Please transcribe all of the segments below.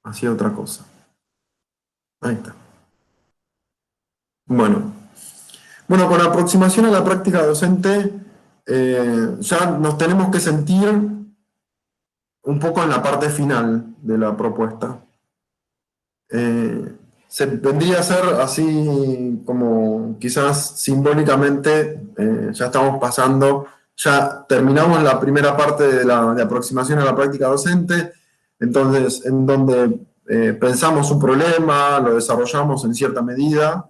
hacía otra cosa. Ahí está. Bueno. Bueno, con aproximación a la práctica docente, ya nos tenemos que sentir un poco en la parte final de la propuesta. Vendría a ser así como quizás simbólicamente, ya estamos pasando, ya terminamos la primera parte de aproximación a la práctica docente, entonces en donde pensamos un problema, lo desarrollamos en cierta medida,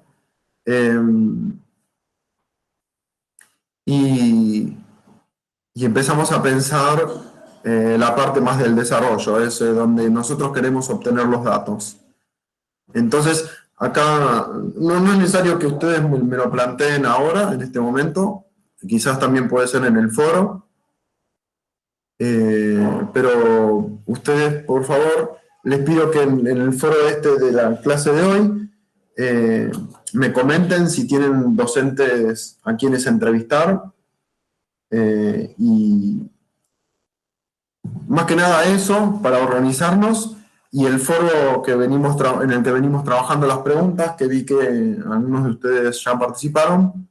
eh, y, y empezamos a pensar la parte más del desarrollo, es donde nosotros queremos obtener los datos. Entonces, acá no es necesario que ustedes me lo planteen ahora, en este momento, quizás también puede ser en el foro, pero ustedes, por favor, les pido que en el foro este de la clase de hoy eh, me comenten si tienen docentes a quienes entrevistar y más que nada eso, para organizarnos, y el foro que en el que venimos trabajando las preguntas, que vi que algunos de ustedes ya participaron,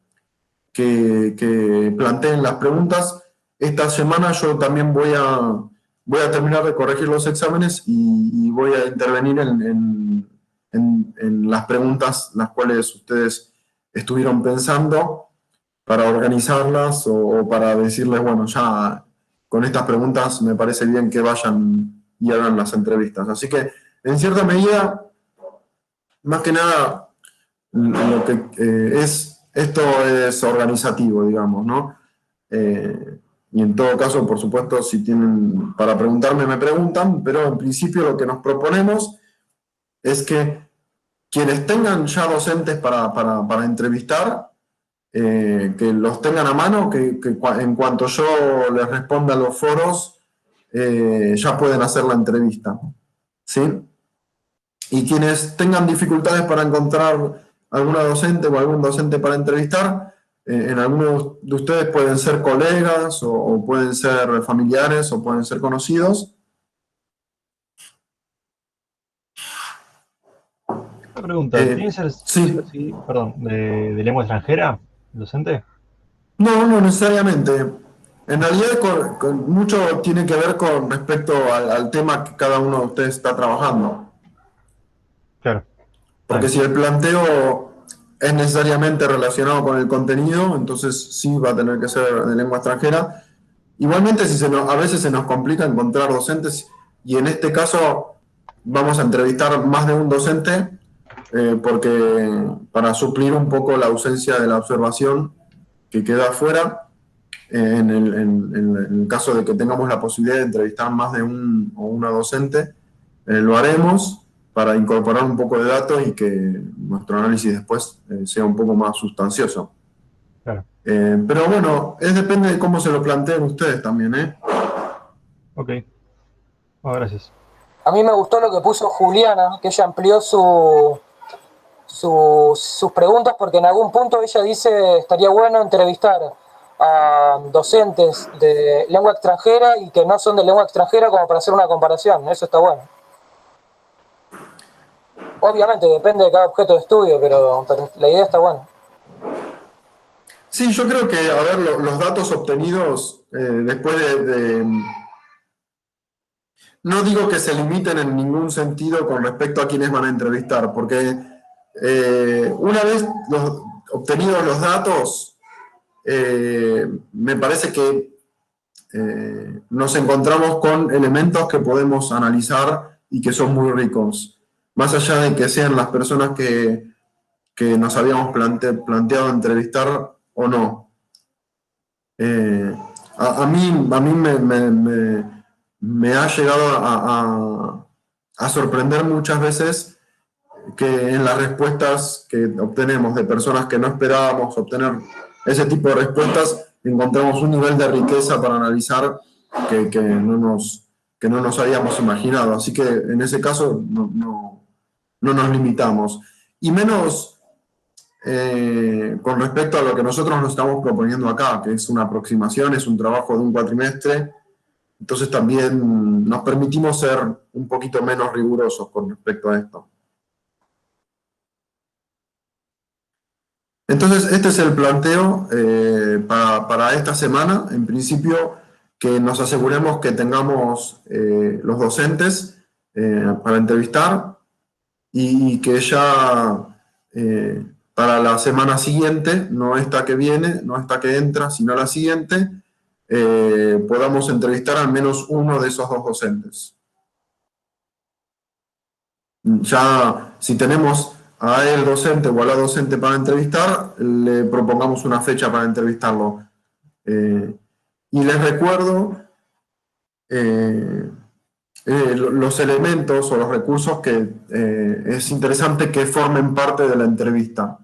que planteen las preguntas. Esta semana yo también voy a terminar de corregir los exámenes y voy a intervenir en las preguntas las cuales ustedes estuvieron pensando para organizarlas o para decirles, bueno, ya con estas preguntas me parece bien que vayan y hagan las entrevistas. Así que, en cierta medida, más que nada, lo que esto es organizativo, digamos, ¿no? Y en todo caso, por supuesto, si tienen para preguntarme, me preguntan, pero en principio lo que nos proponemos es que quienes tengan ya docentes para entrevistar, que los tengan a mano, en cuanto yo les responda a los foros, ya pueden hacer la entrevista. ¿Sí? Y quienes tengan dificultades para encontrar alguna docente o algún docente para entrevistar, en algunos de ustedes pueden ser colegas o pueden ser familiares o pueden ser conocidos. Una pregunta, ¿tiene que ser sí o Sí, sí, perdón, de lengua extranjera, el docente? no necesariamente. En realidad mucho tiene que ver con respecto al tema que cada uno de ustedes está trabajando. Claro, está Porque bien. si el planteo es necesariamente relacionado con el contenido, entonces sí va a tener que ser de lengua extranjera. Igualmente, a veces se nos complica encontrar docentes y en este caso vamos a entrevistar más de un docente porque para suplir un poco la ausencia de la observación que queda afuera, en el caso de que tengamos la posibilidad de entrevistar más de un o una docente, lo haremos para incorporar un poco de datos y que nuestro análisis después sea un poco más sustancioso. Claro. Pero bueno, depende de cómo se lo planteen ustedes también, ¿eh? Ok. Bueno, gracias. A mí me gustó lo que puso Juliana, que ella amplió sus preguntas porque en algún punto ella dice estaría bueno entrevistar a docentes de lengua extranjera y que no son de lengua extranjera como para hacer una comparación. Eso está bueno. Obviamente depende de cada objeto de estudio, pero la idea está buena. Sí, yo creo que, a ver, los datos obtenidos después no digo que se limiten en ningún sentido con respecto a quienes van a entrevistar, porque una vez obtenidos los datos, me parece que nos encontramos con elementos que podemos analizar y que son muy ricos. Más allá de que sean las personas que nos habíamos planteado entrevistar o no. Eh, a mí me ha llegado a sorprender muchas veces que en las respuestas que obtenemos de personas que no esperábamos obtener ese tipo de respuestas, encontramos un nivel de riqueza para analizar que no nos habíamos imaginado. Así que en ese caso no nos limitamos. Y menos con respecto a lo que nosotros nos estamos proponiendo acá, que es una aproximación, es un trabajo de un cuatrimestre, Entonces también nos permitimos ser un poquito menos rigurosos con respecto a esto. Entonces, este es el planteo para esta semana. En principio, que nos aseguremos que tengamos los docentes para entrevistar y que ya para la semana siguiente, no esta que viene, no esta que entra, sino la siguiente, podamos entrevistar al menos uno de esos dos docentes. Ya, si tenemos a el docente o a la docente para entrevistar, le propongamos una fecha para entrevistarlo. Y les recuerdo los elementos o los recursos que es interesante que formen parte de la entrevista.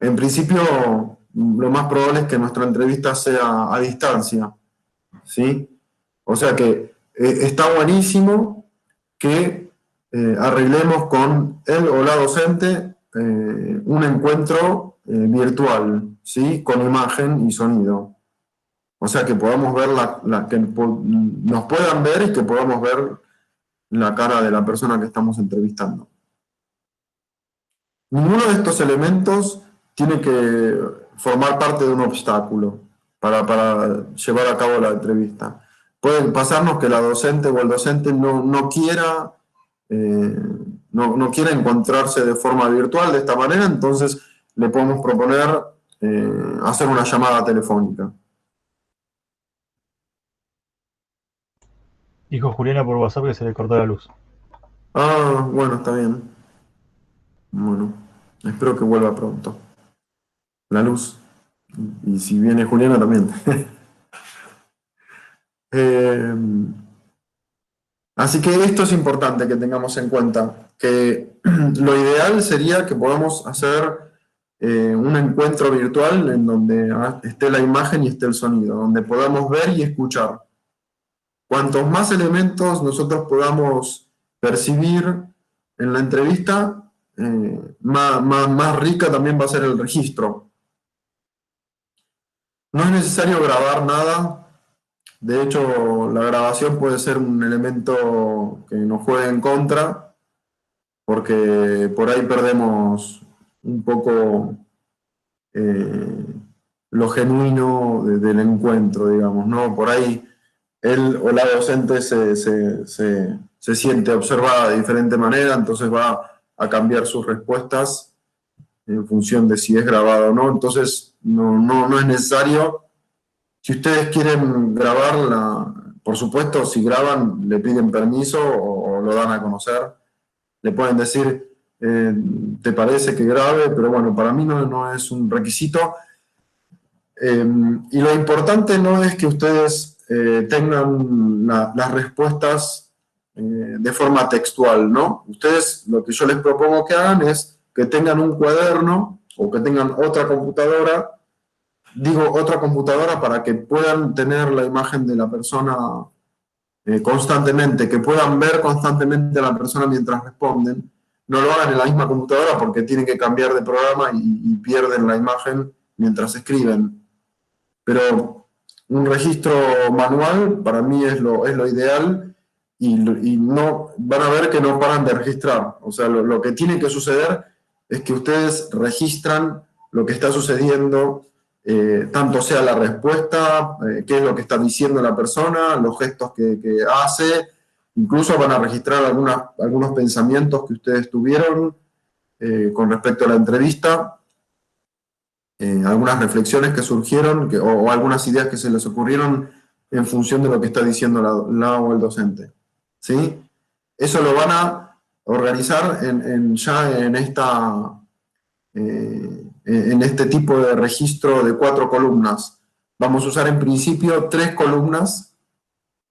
En principio, lo más probable es que nuestra entrevista sea a distancia, ¿sí? O sea que está buenísimo que arreglemos con él o la docente un encuentro virtual, ¿sí? Con imagen y sonido. O sea que podamos ver que nos puedan ver y que podamos ver la cara de la persona que estamos entrevistando. Ninguno de estos elementos tiene que formar parte de un obstáculo para llevar a cabo la entrevista. Puede pasarnos que la docente o el docente no quiera encontrarse de forma virtual de esta manera, entonces le podemos proponer hacer una llamada telefónica. Dijo Juliana por WhatsApp que se le cortó la luz. Ah, bueno, está bien. Bueno, espero que vuelva pronto. La luz. Y si viene Juliana también. Así que esto es importante que tengamos en cuenta, que lo ideal sería que podamos hacer un encuentro virtual en donde esté la imagen y esté el sonido, donde podamos ver y escuchar. Cuantos más elementos nosotros podamos percibir en la entrevista, más rica también va a ser el registro. No es necesario grabar nada. De hecho, la grabación puede ser un elemento que nos juegue en contra, porque por ahí perdemos un poco lo genuino del encuentro, digamos, ¿no? Por ahí él o la docente se siente observada de diferente manera, entonces va a cambiar sus respuestas en función de si es grabado o no. Entonces, no es necesario. Si ustedes quieren grabarla, por supuesto, si graban, le piden permiso o lo dan a conocer. Le pueden decir, ¿te parece que grabe? Pero bueno, para mí no es un requisito. Y lo importante no es que ustedes tengan las respuestas de forma textual, ¿no? Ustedes, lo que yo les propongo que hagan es que tengan un cuaderno o que tengan otra computadora. Digo otra computadora para que puedan tener la imagen de la persona constantemente, que puedan ver constantemente a la persona mientras responden. No lo hagan en la misma computadora porque tienen que cambiar de programa y pierden la imagen mientras escriben. Pero un registro manual para mí es lo ideal y no, van a ver que no paran de registrar. O sea, lo que tiene que suceder es que ustedes registran lo que está sucediendo, tanto sea la respuesta, qué es lo que está diciendo la persona, los gestos que hace, incluso van a registrar algunos pensamientos que ustedes tuvieron con respecto a la entrevista, algunas reflexiones que surgieron o algunas ideas que se les ocurrieron en función de lo que está diciendo la o el docente. ¿Sí? Eso lo van a organizar ya en este tipo de registro de 4 columnas. Vamos a usar en principio 3 columnas,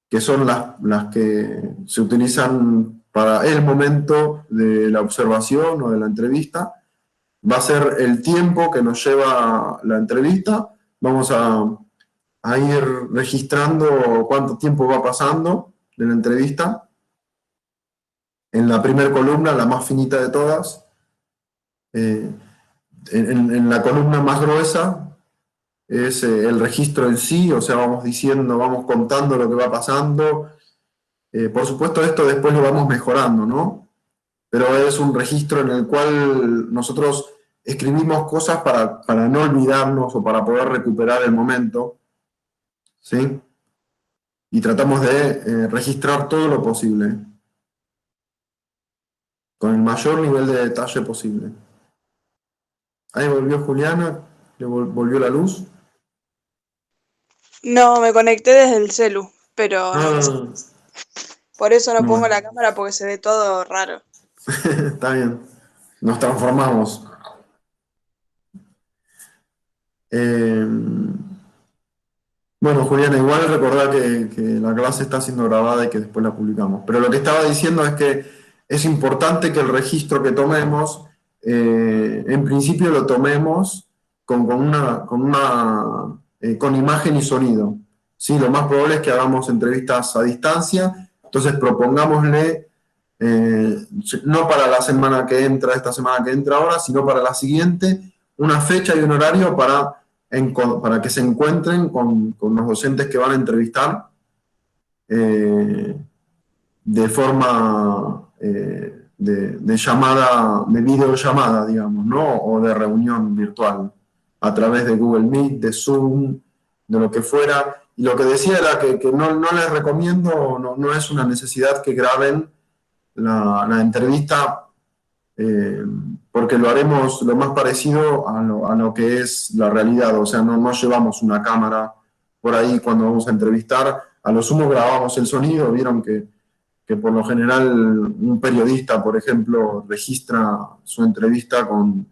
que son las que se utilizan para el momento de la observación o de la entrevista. Va a ser el tiempo que nos lleva la entrevista. Vamos a ir registrando cuánto tiempo va pasando de la entrevista. En la primera columna, la más finita de todas, en la columna más gruesa, es el registro en sí, o sea, vamos diciendo, vamos contando lo que va pasando. Por supuesto, esto después lo vamos mejorando, ¿no? Pero es un registro en el cual nosotros escribimos cosas para no olvidarnos o para poder recuperar el momento, ¿sí? Y tratamos de registrar todo lo posible, con el mayor nivel de detalle posible. Ahí volvió Juliana, le volvió la luz. No, me conecté desde el celu, pero no. Ah, Por eso no pongo bueno, la cámara porque se ve todo raro. está bien, nos transformamos. Eh, bueno, Juliana, igual recordá que la clase está siendo grabada y que después la publicamos. Pero lo que estaba diciendo es que es importante que el registro que tomemos, en principio lo tomemos con imagen y sonido. ¿Sí? Lo más probable es que hagamos entrevistas a distancia, entonces propongámosle, no para la semana que entra, esta semana que entra ahora, sino para la siguiente, una fecha y un horario para que se encuentren con los docentes que van a entrevistar de forma de llamada, de videollamada, digamos, ¿no? O de reunión virtual, a través de Google Meet, de Zoom, de lo que fuera. Y lo que decía era que no les recomiendo, no es una necesidad que graben la entrevista, porque lo haremos lo más parecido a lo que es la realidad, o sea, no llevamos una cámara por ahí cuando vamos a entrevistar, a lo sumo grabamos el sonido, vieron que por lo general un periodista, por ejemplo, registra su entrevista con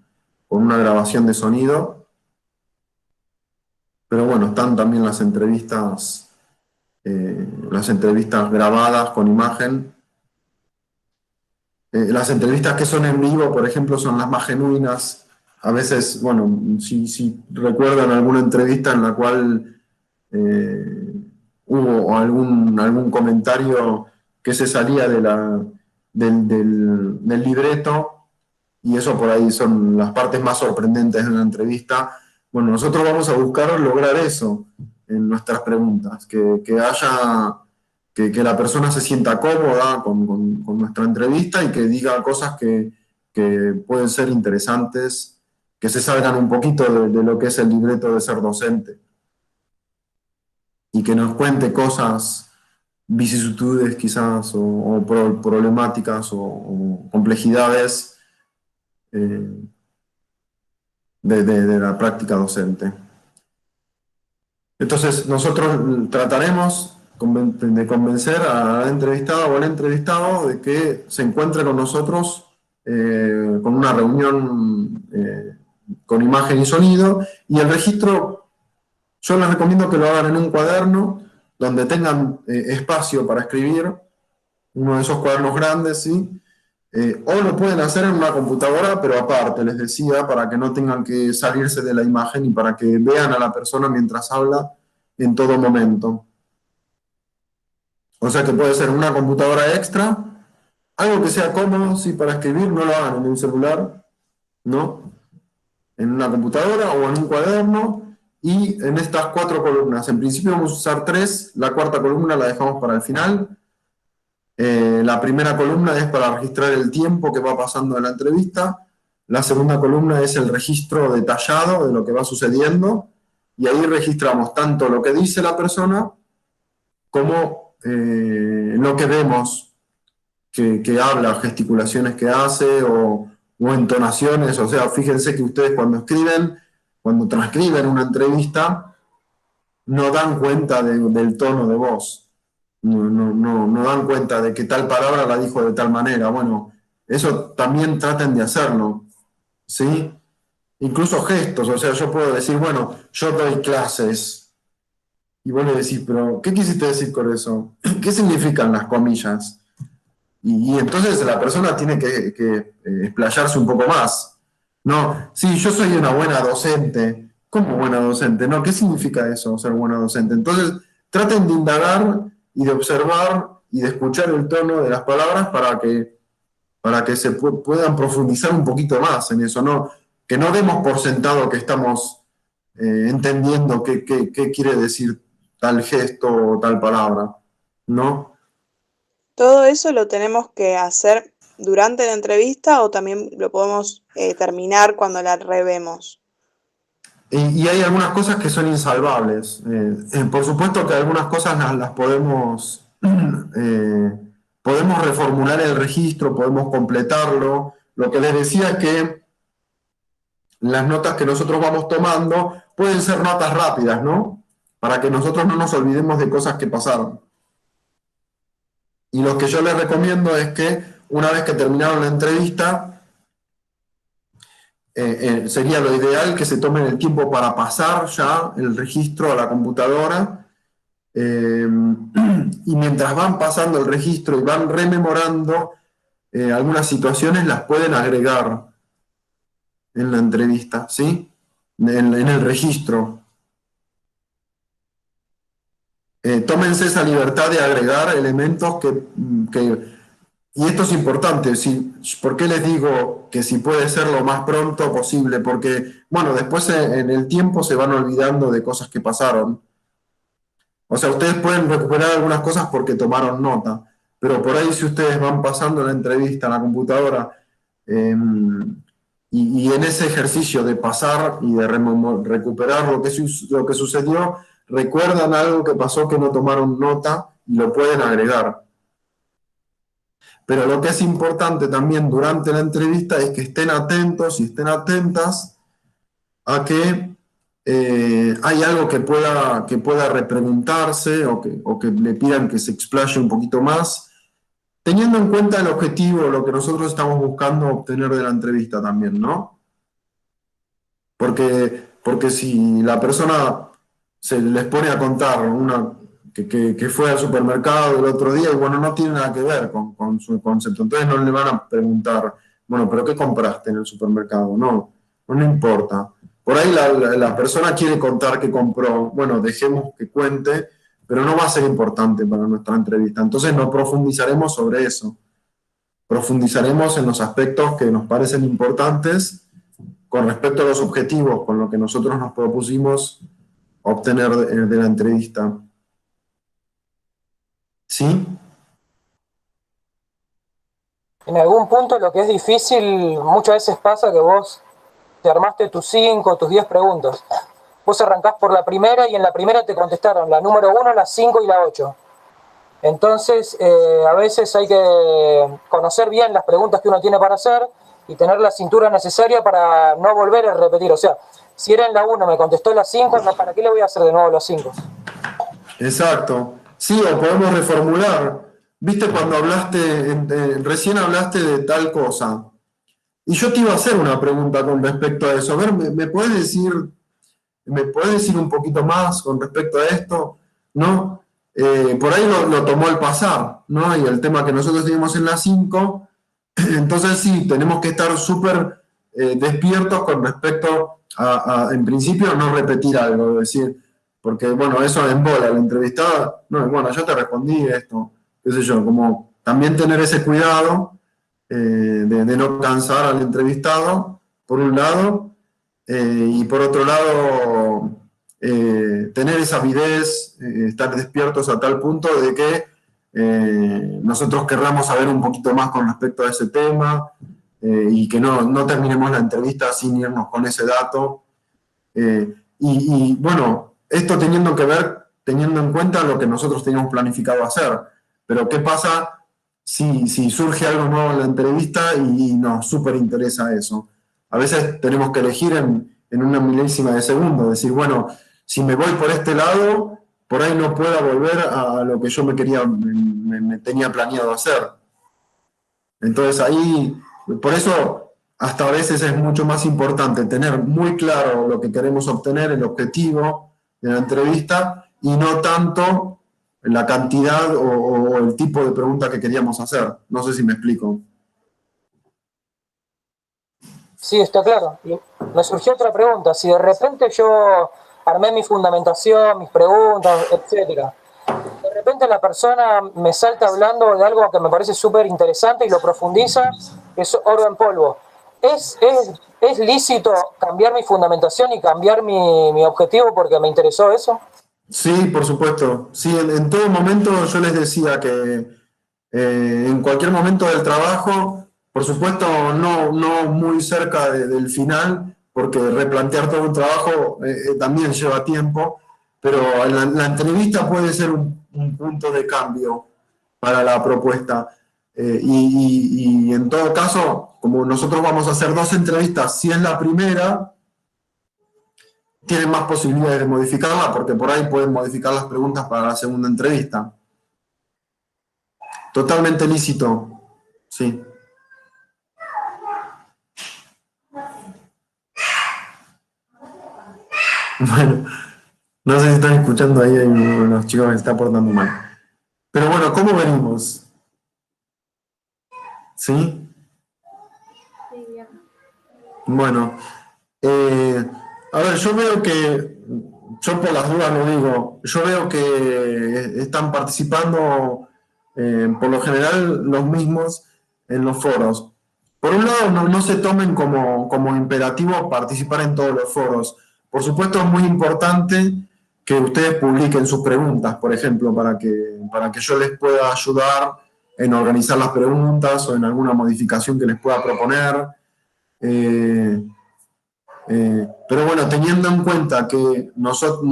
una grabación de sonido, pero bueno, están también las entrevistas grabadas con imagen. Las entrevistas que son en vivo, por ejemplo, son las más genuinas. A veces, bueno, si recuerdan alguna entrevista en la cual hubo algún comentario que se salía del libreto, y eso por ahí son las partes más sorprendentes de la entrevista. Bueno, nosotros vamos a buscar lograr eso en nuestras preguntas, que haya... Que la persona se sienta cómoda con nuestra entrevista y que diga cosas que pueden ser interesantes, que se salgan un poquito de lo que es el libreto de ser docente. Y que nos cuente cosas, vicisitudes quizás, o problemáticas o complejidades de la práctica docente. Entonces, nosotros trataremos de convencer a la entrevistada o al entrevistado de que se encuentre con nosotros con una reunión con imagen y sonido, y el registro yo les recomiendo que lo hagan en un cuaderno donde tengan espacio para escribir, uno de esos cuadernos grandes, ¿sí? O lo pueden hacer en una computadora, pero aparte, les decía, para que no tengan que salirse de la imagen y para que vean a la persona mientras habla en todo momento. O sea que puede ser una computadora extra, algo que sea cómodo, sí, para escribir, no lo hagan en un celular, ¿no? En una computadora o en un cuaderno, y en estas 4 columnas. En principio vamos a usar 3, la cuarta columna la dejamos para el final. La primera columna es para registrar el tiempo que va pasando en la entrevista, la segunda columna es el registro detallado de lo que va sucediendo, y ahí registramos tanto lo que dice la persona como lo que vemos que habla, gesticulaciones que hace o entonaciones. O sea, fíjense que ustedes cuando transcriben una entrevista, no dan cuenta del tono de voz. No dan cuenta de que tal palabra la dijo de tal manera. Bueno, eso también traten de hacerlo, ¿sí? Incluso gestos, o sea, yo puedo decir, bueno, yo doy clases, y vos le decís, pero ¿qué quisiste decir con eso? ¿Qué significan las comillas? Y entonces la persona tiene que explayarse un poco más. No, sí, yo soy una buena docente. ¿Cómo buena docente? No, ¿qué significa eso, ser buena docente? Entonces, traten de indagar y de observar y de escuchar el tono de las palabras para que se puedan profundizar un poquito más en eso, ¿no? Que no demos por sentado que estamos entendiendo qué quiere decir tal gesto o tal palabra, ¿no? ¿Todo eso lo tenemos que hacer durante la entrevista o también lo podemos terminar cuando la revemos? Y hay algunas cosas que son insalvables. Por supuesto que algunas cosas las podemos, podemos reformular el registro, podemos completarlo. Lo que les decía es que las notas que nosotros vamos tomando pueden ser notas rápidas, ¿no? Para que nosotros no nos olvidemos de cosas que pasaron. Y lo que yo les recomiendo es que una vez que terminaron la entrevista, sería lo ideal que se tomen el tiempo para pasar ya el registro a la computadora, y mientras van pasando el registro y van rememorando algunas situaciones, las pueden agregar en la entrevista, ¿sí? En el registro. Tómense esa libertad de agregar elementos y esto es importante. ¿Por qué les digo que si puede ser lo más pronto posible? Porque, bueno, después en el tiempo se van olvidando de cosas que pasaron. O sea, ustedes pueden recuperar algunas cosas porque tomaron nota, pero por ahí si ustedes van pasando la entrevista en la computadora, y en ese ejercicio de pasar y de recuperar lo que sucedió, recuerdan algo que pasó que no tomaron nota y lo pueden agregar. Pero lo que es importante también durante la entrevista es que estén atentos y estén atentas a que hay algo que pueda repreguntarse o que le pidan que se explaye un poquito más, teniendo en cuenta el objetivo, lo que nosotros estamos buscando obtener de la entrevista también, ¿no? Porque si la persona se les pone a contar que fue al supermercado el otro día y bueno, no tiene nada que ver con su concepto, entonces no le van a preguntar, bueno, pero ¿qué compraste en el supermercado? No importa. Por ahí la persona quiere contar qué compró, bueno, dejemos que cuente, pero no va a ser importante para nuestra entrevista. Entonces no profundizaremos sobre eso. Profundizaremos en los aspectos que nos parecen importantes con respecto a los objetivos con lo que nosotros nos propusimos obtener de la entrevista. ¿Sí? En algún punto lo que es difícil, muchas veces pasa que vos te armaste tus 5, tus 10 preguntas. Vos arrancás por la primera y en la primera te contestaron la número 1, la 5 y la 8. Entonces, a veces hay que conocer bien las preguntas que uno tiene para hacer y tener la cintura necesaria para no volver a repetir. O sea, si era en la 1, me contestó la 5, ¿para qué le voy a hacer de nuevo la 5? Exacto. Sí, o podemos reformular. ¿Viste cuando recién hablaste de tal cosa? Y yo te iba a hacer una pregunta con respecto a eso. A ver, ¿me puedes decir un poquito más con respecto a esto? ¿No? Por ahí lo tomó el pasar, ¿no? Y el tema que nosotros teníamos en la 5, entonces sí, tenemos que estar súper despiertos con respecto en principio, no repetir algo, es decir, porque, bueno, eso embola la entrevistada, no, bueno, yo te respondí esto, qué sé yo, como también tener ese cuidado de no cansar al entrevistado, por un lado, y por otro lado, tener esa avidez, estar despiertos a tal punto de que nosotros querramos saber un poquito más con respecto a ese tema, y que no terminemos la entrevista sin irnos con ese dato. Y bueno, esto teniendo en cuenta lo que nosotros teníamos planificado hacer. Pero ¿qué pasa si surge algo nuevo en la entrevista y nos súper interesa eso? A veces tenemos que elegir en una milésima de segundo, decir, bueno, si me voy por este lado, por ahí no pueda volver a lo que yo me tenía planeado hacer. Entonces ahí, por eso hasta a veces es mucho más importante tener muy claro lo que queremos obtener, el objetivo de la entrevista, y no tanto la cantidad o el tipo de pregunta que queríamos hacer. No sé si me explico. Sí, está claro. Y me surgió otra pregunta. Si de repente yo armé mi fundamentación, mis preguntas, etcétera, de repente la persona me salta hablando de algo que me parece súper interesante y lo profundiza, es oro en polvo. ¿Es ¿Es lícito cambiar mi fundamentación y cambiar mi objetivo porque me interesó eso? Sí, por supuesto. Sí, en todo momento yo les decía que en cualquier momento del trabajo, por supuesto no muy cerca del final, porque replantear todo un trabajo también lleva tiempo, pero la entrevista puede ser un punto de cambio para la propuesta. Y en todo caso, como nosotros vamos a hacer 2 entrevistas, si es la primera, tienen más posibilidades de modificarla, porque por ahí pueden modificar las preguntas para la segunda entrevista. Totalmente lícito, sí. Bueno, no sé si están escuchando ahí, hay unos chicos que se están portando mal. Pero bueno, ¿cómo venimos? ¿Sí? Bueno, a ver, yo veo que, yo por las dudas lo digo, yo veo que están participando por lo general los mismos en los foros. Por un lado, no se tomen como imperativo participar en todos los foros. Por supuesto, es muy importante que ustedes publiquen sus preguntas, por ejemplo, para que yo les pueda ayudar en organizar las preguntas o en alguna modificación que les pueda proponer. Pero bueno, teniendo en cuenta que nuestros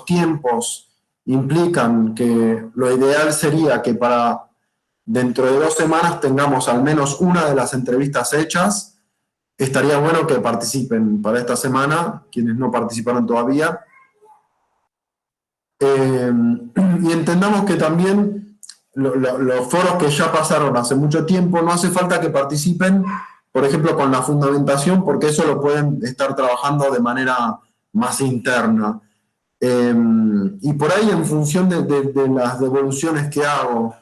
tiempos implican que lo ideal sería que para dentro de 2 semanas tengamos al menos una de las entrevistas hechas, estaría bueno que participen para esta semana, quienes no participaron todavía. Y entendamos que también los foros que ya pasaron hace mucho tiempo, no hace falta que participen, por ejemplo, con la fundamentación, porque eso lo pueden estar trabajando de manera más interna. Y por ahí, en función de las devoluciones que hago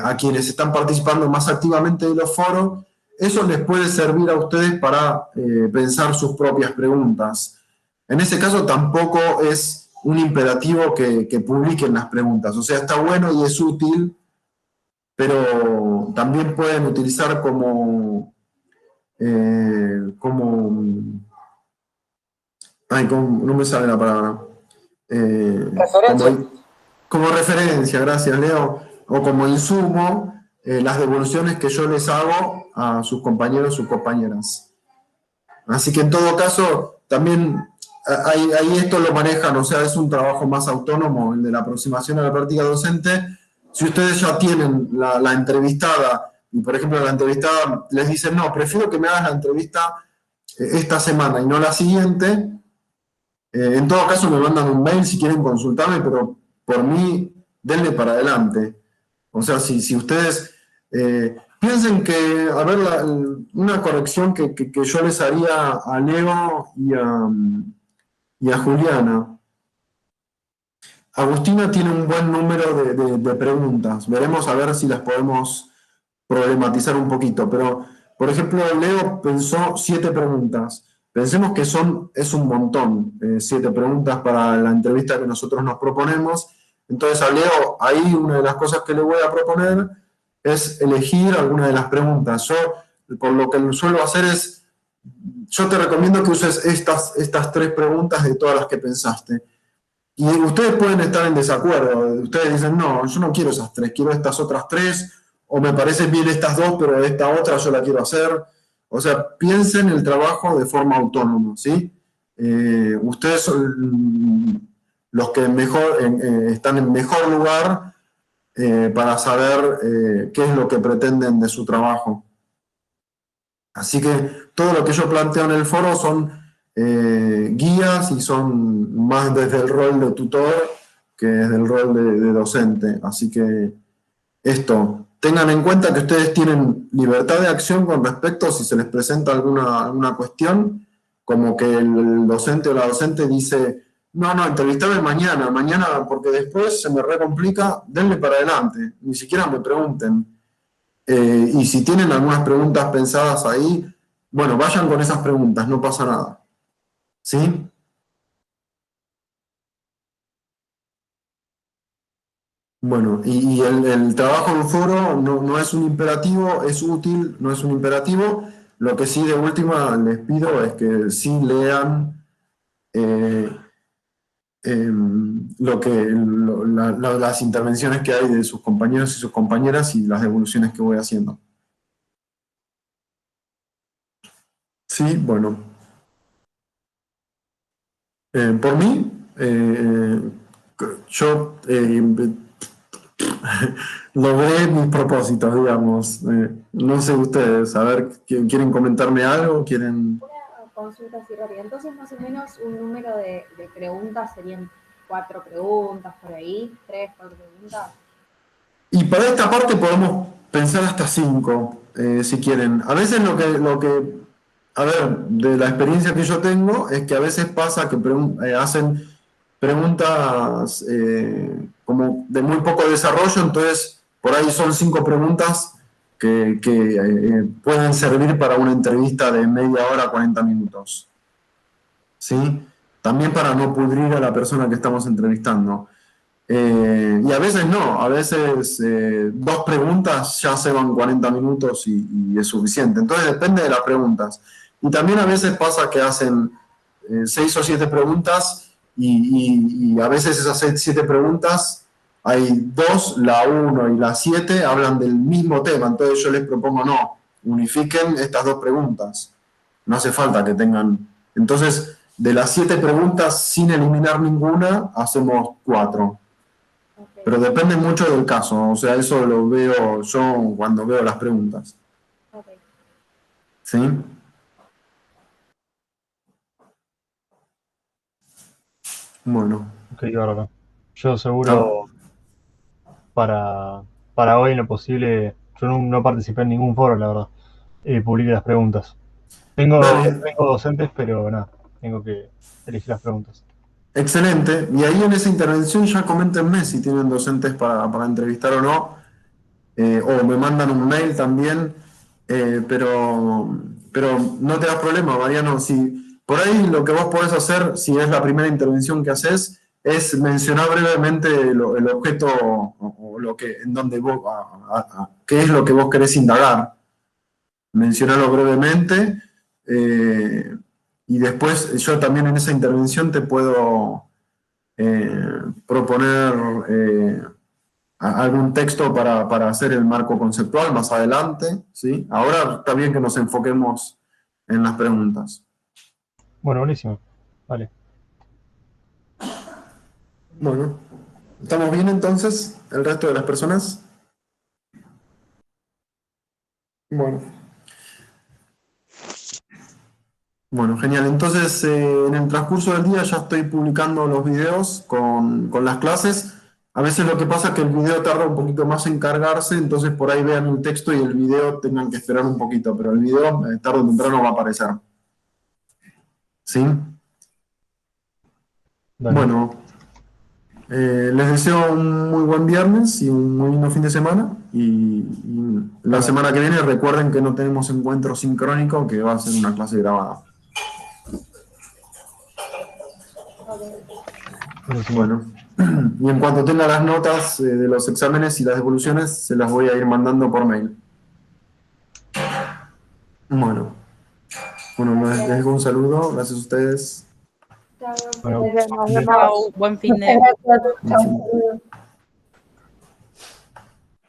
a quienes están participando más activamente de los foros, eso les puede servir a ustedes para pensar sus propias preguntas. En ese caso tampoco es un imperativo que publiquen las preguntas, o sea, está bueno y es útil, pero también pueden utilizar no me sale la palabra, Referencia. como referencia, gracias Leo, o como insumo, las devoluciones que yo les hago a sus compañeros, sus compañeras. Así que en todo caso, también ahí esto lo manejan, o sea, es un trabajo más autónomo, el de la aproximación a la práctica docente. Si ustedes ya tienen la entrevistada, y por ejemplo la entrevistada les dice, no, prefiero que me hagas la entrevista esta semana y no la siguiente, en todo caso me mandan un mail si quieren consultarme, pero por mí, denle para adelante. O sea, si ustedes piensen que, a ver, una corrección que yo les haría a Leo y a Juliana. Agustina tiene un buen número de preguntas. Veremos a ver si las podemos problematizar un poquito. Pero, por ejemplo, Leo pensó 7 preguntas. Pensemos que es un montón, 7 preguntas para la entrevista que nosotros nos proponemos. Entonces, a Leo, ahí una de las cosas que le voy a proponer es elegir alguna de las preguntas. Yo, por lo que suelo hacer es, yo te recomiendo que uses estas 3 preguntas de todas las que pensaste. Y ustedes pueden estar en desacuerdo. Ustedes dicen, no, yo no quiero esas 3, quiero estas otras 3, o me parecen bien estas 2, pero esta otra yo la quiero hacer. O sea, piensen el trabajo de forma autónoma, ¿sí? Ustedes son los que están en mejor lugar para saber qué es lo que pretenden de su trabajo. Así que todo lo que yo planteo en el foro son guías y son más desde el rol de tutor que desde el rol de docente. Así que esto, tengan en cuenta que ustedes tienen libertad de acción con respecto a si se les presenta alguna cuestión, como que el docente o la docente dice, no, entrevistame mañana, porque después se me recomplica, denle para adelante, ni siquiera me pregunten. Y si tienen algunas preguntas pensadas ahí, bueno, vayan con esas preguntas, no pasa nada. ¿Sí? Bueno, el trabajo en foro no es un imperativo, es útil, no es un imperativo, Lo que sí de última les pido es que sí lean las intervenciones que hay de sus compañeros y sus compañeras y las devoluciones que voy haciendo. Sí, bueno. Por mí, yo logré mis propósitos, digamos. No sé ustedes, a ver, ¿quieren comentarme algo? ¿Quieren...? Una consulta así rápida. Entonces, más o menos, un número de preguntas serían 4 preguntas por ahí, 3, 4 preguntas. Y para esta parte podemos pensar hasta 5, si quieren. A veces a ver, de la experiencia que yo tengo, es que a veces pasa que hacen preguntas como de muy poco desarrollo, entonces por ahí son 5 preguntas que pueden servir para una entrevista de media hora, 40 minutos. ¿Sí? También para no pudrir a la persona que estamos entrevistando. Y a veces no, a veces 2 preguntas ya se van 40 minutos y es suficiente. Entonces depende de las preguntas. Y también a veces pasa que hacen 6 o 7 preguntas y a veces esas 7 preguntas, hay 2, la 1 y la 7 hablan del mismo tema. Entonces yo les propongo, no, unifiquen estas 2 preguntas. No hace falta que tengan... Entonces, de las 7 preguntas, sin eliminar ninguna, hacemos 4. Okay. Pero depende mucho del caso, o sea, eso lo veo yo cuando veo las preguntas. Okay. ¿Sí? Bueno. Ok, bárbaro. Yo seguro para hoy en lo posible, yo no participé en ningún foro, la verdad. Publiqué las preguntas. Tengo Dale. docentes, pero nada, tengo que elegir las preguntas. Excelente. Y ahí en esa intervención ya coméntenme si tienen docentes para entrevistar o no. O me mandan un mail también. Pero no te das problema, Mariano. Si, por ahí lo que vos podés hacer, si es la primera intervención que haces, es mencionar brevemente el objeto o lo que, en donde vos, qué es lo que vos querés indagar. Mencionarlo brevemente. Y después yo también en esa intervención te puedo proponer algún texto para hacer el marco conceptual más adelante, ¿sí? Ahora está bien que nos enfoquemos en las preguntas. Bueno, buenísimo. Vale. Bueno, ¿estamos bien entonces? ¿El resto de las personas? Bueno. Bueno, genial. Entonces, en el transcurso del día ya estoy publicando los videos con las clases. A veces lo que pasa es que el video tarda un poquito más en cargarse, entonces por ahí vean el texto y el video tengan que esperar un poquito, pero el video tarde o temprano va a aparecer. ¿Sí? Dale. Bueno, les deseo un muy buen viernes y un muy lindo fin de semana. Y la semana que viene recuerden que no tenemos encuentro sincrónico, que va a ser una clase grabada. Bueno, y en cuanto tenga las notas de los exámenes y las devoluciones, se las voy a ir mandando por mail. Bueno, les dejo un saludo, gracias a ustedes. Bueno, Nos vemos. Buen fin de... Gracias. Buen fin.